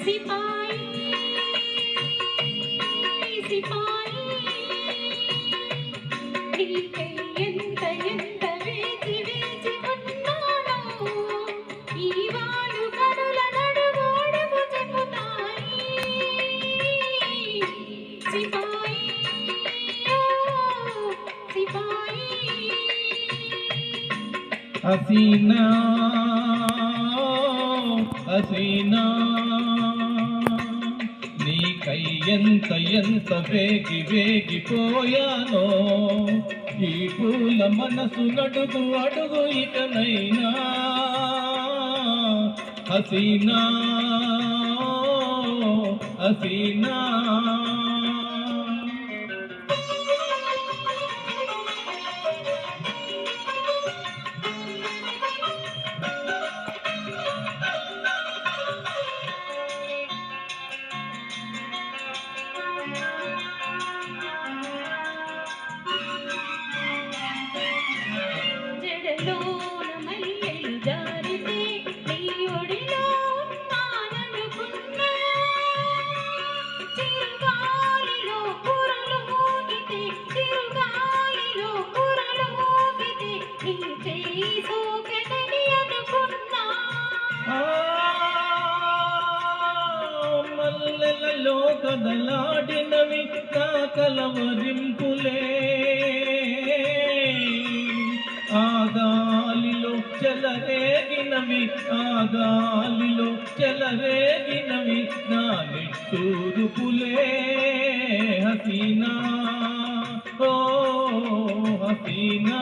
సిపాయి సిపాయి నీకై ఎంత ఎంత వేచి వేచి ఉన్నానో ఈ వాలు కనుల నడుము అడుగు చెబుతాయి సిపాయి సిపాయి హసీనా హసీనా నీకై ఎంత ఎంత వేగి వేగిపోయానో ఈ పూల మనసు నడుగు అడుగు ఇకనైనా హసీనా హసీనా జడలోన మల్లెలు జారితే నీ ఒడిలో నాననుకున్నా చిరుగాలిలో కురలు మోగితే చిరుగాలిలో కురలు మోగితే నీ చేయి సోకెదని అనుకున్నా మల్లెలలో కదలాడినవి నా కలవరింపులే ఆగాలిలో చెలరేగినవి ఆగాలిలో చెలరేగినవి నా నిట్టూరుపులే హసీనా ఓ హసీనా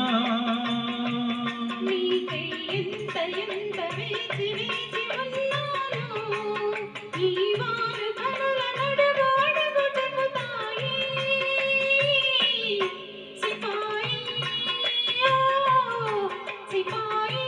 నీకై ఎంత ఎంత వేచి వేచి ఉన్నానో ఈ వారు కనుల నడుము అడుగు చెబుతాయి సిపాయి సిపాయి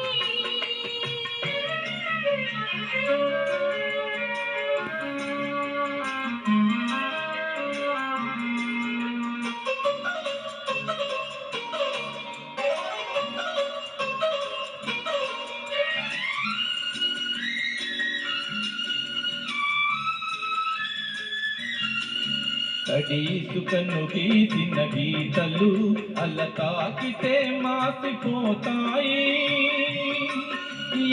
కడీసుకను గీసిన గీతలు అల్ల తాకితే మాసిపోతాయి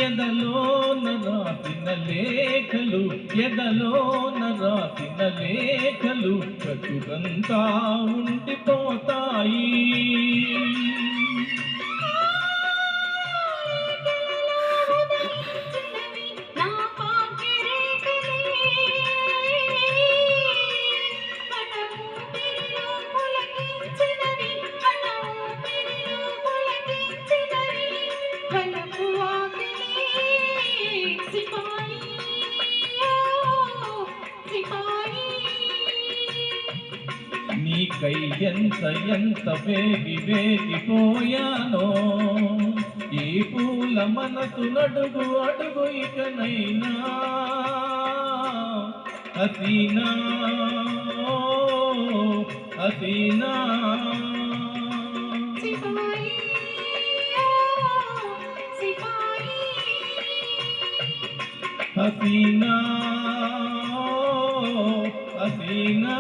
ఎదలోన రాసిన లేఖలు ఎదలోన రాసిన లేఖలు బ్రతుకంతా ఉండిపోతాయి నా పాకిరేకలే మన ఊపిరిలో పులకించినవి మన ఊపిరిలో పులకించినవి వలపు వాకిలి సిపాయి సిపాయి నీకై ఎంత ఎంత వేగి వేగిపోయానో ఈ పూల మనసు నడుగు అడుగు ఇకనైనా హసీనా హసీనా సిపాయి సిపాయి హసీనా హసీనా